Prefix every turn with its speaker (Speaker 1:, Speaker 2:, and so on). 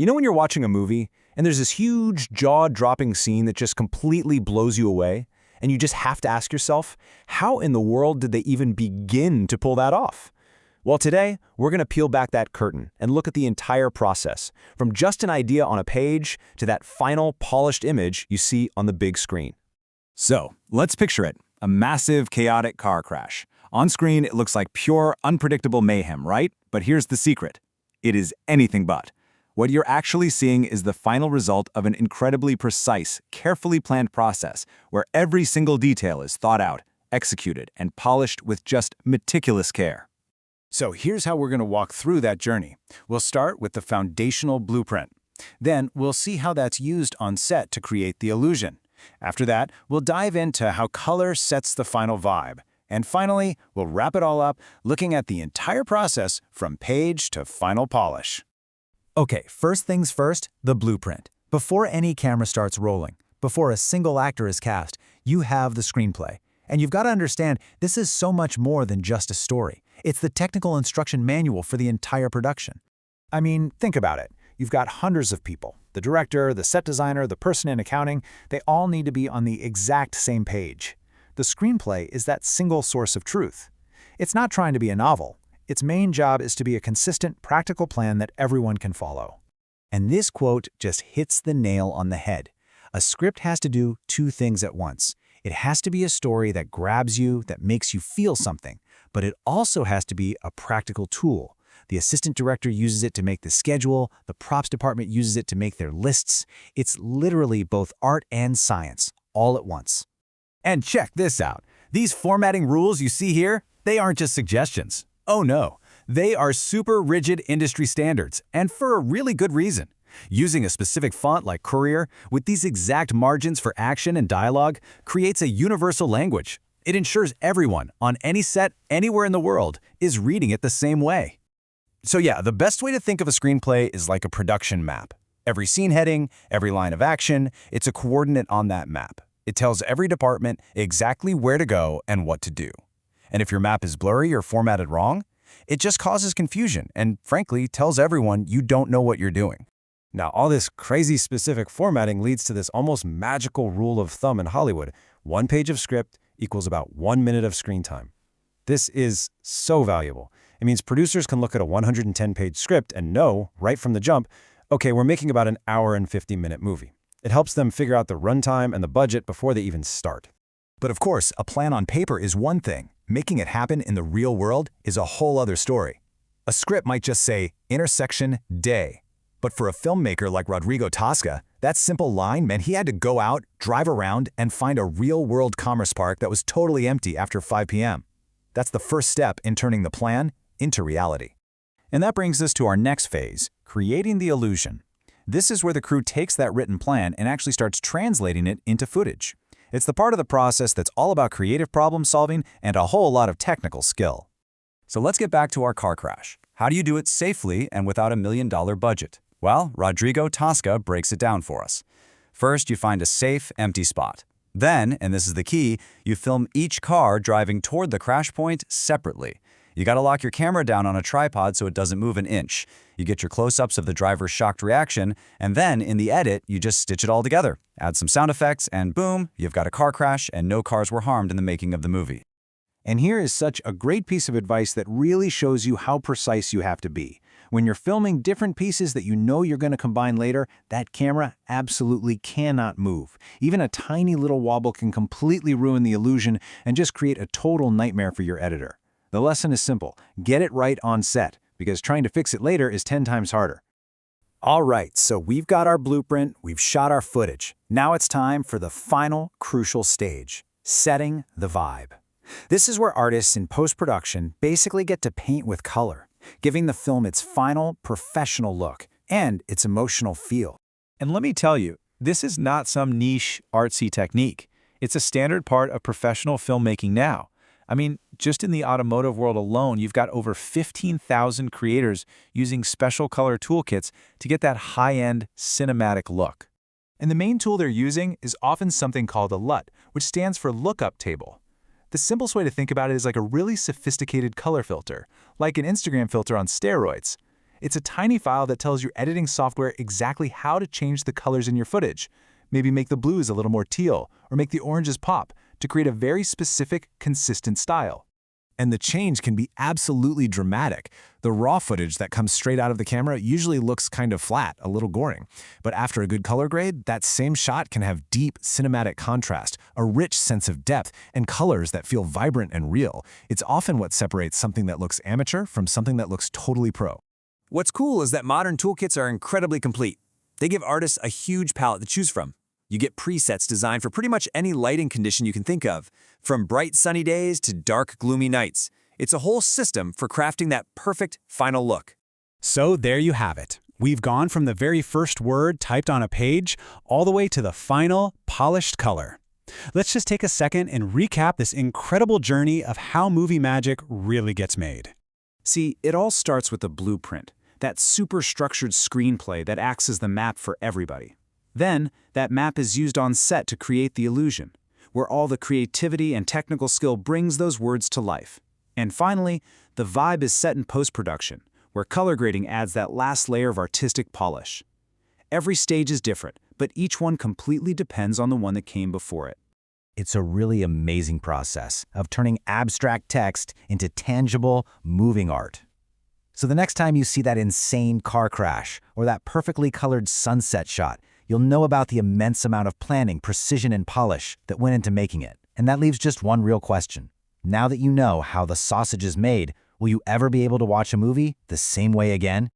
Speaker 1: You know when you're watching a movie and there's this huge jaw-dropping scene that just completely blows you away, and you just have to ask yourself, how in the world did they even begin to pull that off? Well, today, we're going to peel back that curtain and look at the entire process, from just an idea on a page to that final polished image you see on the big screen.
Speaker 2: So, let's picture it, a massive, chaotic car crash. On screen, it looks like pure, unpredictable mayhem, right? But here's the secret. It is anything but. What you're actually seeing is the final result of an incredibly precise, carefully planned process where every single detail is thought out, executed, and polished with just meticulous care.
Speaker 3: So here's how we're going to walk through that journey. We'll start with the foundational blueprint. Then we'll see how that's used on set to create the illusion. After that, we'll dive into how color sets the final vibe. And finally, we'll wrap it all up looking at the entire process from page to final polish.
Speaker 4: Okay, first things first, the blueprint. Before any camera starts rolling, before a single actor is cast, you have the screenplay. And you've got to understand, this is so much more than just a story. It's the technical instruction manual for the entire production.
Speaker 3: I mean, think about it. You've got hundreds of people. The director, the set designer, the person in accounting, they all need to be on the exact same page. The screenplay is that single source of truth. It's not trying to be a novel. Its main job is to be a consistent, practical plan that everyone can follow.
Speaker 4: And this quote just hits the nail on the head. A script has to do two things at once. It has to be a story that grabs you, that makes you feel something, but it also has to be a practical tool. The assistant director uses it to make the schedule, the props department uses it to make their lists. It's literally both art and science, all at once.
Speaker 5: And check this out. These formatting rules you see here, they aren't just suggestions. Oh no, they are super rigid industry standards, and for a really good reason. Using a specific font like Crore, with these exact margins for action and dialogue, creates a universal language. It ensures everyone, on any set, anywhere in the world, is reading it the same way.
Speaker 3: So yeah, the best way to think of a screenplay is like a production map. Every scene heading, every line of action, it's a coordinate on that map. It tells every department exactly where to go and what to do. And if your map is blurry or formatted wrong, it just causes confusion and, frankly, tells everyone you don't know what you're doing. Now, all this crazy specific formatting leads to this almost magical rule of thumb in Hollywood. 1 page of script equals about 1 minute of screen time. This is so valuable. It means producers can look at a 110-page script and know, right from the jump, okay, we're making about an hour and 50-minute movie. It helps them figure out the runtime and the budget before they even start.
Speaker 4: But of course, a plan on paper is one thing. Making it happen in the real world is a whole other story. A script might just say, intersection, day. But for a filmmaker like Rodrigo Tosca, that simple line meant he had to go out, drive around, and find a real-world commerce park that was totally empty after 5 p.m. That's the first step in turning the plan into reality.
Speaker 5: And that brings us to our next phase, creating the illusion. This is where the crew takes that written plan and actually starts translating it into footage. It's the part of the process that's all about creative problem solving and a whole lot of technical skill. So let's get back to our car crash. How do you do it safely and without $1 million budget? Well, Rodrigo Tosca breaks it down for us. First, you find a safe, empty spot. Then, and this is the key, you film each car driving toward the crash point separately. You gotta lock your camera down on a tripod so it doesn't move an inch. You get your close-ups of the driver's shocked reaction, and then in the edit, you just stitch it all together. Add some sound effects, and boom, you've got a car crash and no cars were harmed in the making of the movie.
Speaker 3: And here is such a great piece of advice that really shows you how precise you have to be. When you're filming different pieces that you know you're going to combine later, that camera absolutely cannot move. Even a tiny little wobble can completely ruin the illusion and just create a total nightmare for your editor. The lesson is simple. Get it right on set, because trying to fix it later is 10 times harder.
Speaker 4: All right, so we've got our blueprint, we've shot our footage. Now it's time for the final crucial stage, setting the vibe. This is where artists in post-production basically get to paint with color, giving the film its final professional look and its emotional feel.
Speaker 6: And let me tell you, this is not some niche, artsy technique. It's a standard part of professional filmmaking now. I mean, just in the automotive world alone, you've got over 15,000 creators using special color toolkits to get that high-end cinematic look. And the main tool they're using is often something called a LUT, which stands for lookup table. The simplest way to think about it is like a really sophisticated color filter, like an Instagram filter on steroids. It's a tiny file that tells your editing software exactly how to change the colors in your footage. Maybe make the blues a little more teal, or make the oranges pop, to create a very specific, consistent style.
Speaker 3: And the change can be absolutely dramatic. The raw footage that comes straight out of the camera usually looks kind of flat, a little boring. But after a good color grade, that same shot can have deep cinematic contrast, a rich sense of depth, and colors that feel vibrant and real. It's often what separates something that looks amateur from something that looks totally pro.
Speaker 2: What's cool is that modern toolkits are incredibly complete. They give artists a huge palette to choose from. You get presets designed for pretty much any lighting condition you can think of, from bright sunny days to dark gloomy nights. It's a whole system for crafting that perfect final look.
Speaker 5: So there you have it. We've gone from the very first word typed on a page all the way to the final, polished color. Let's just take a second and recap this incredible journey of how movie magic really gets made.
Speaker 6: See, it all starts with a blueprint, that super structured screenplay that acts as the map for everybody. Then, that map is used on set to create the illusion, where all the creativity and technical skill brings those words to life. And finally, the vibe is set in post-production, where color grading adds that last layer of artistic polish. Every stage is different, but each one completely depends on the one that came before it.
Speaker 4: It's a really amazing process of turning abstract text into tangible, moving art. So the next time you see that insane car crash or that perfectly colored sunset shot, you'll know about the immense amount of planning, precision, and polish that went into making it. And that leaves just one real question. Now that you know how the sausage is made, will you ever be able to watch a movie the same way again?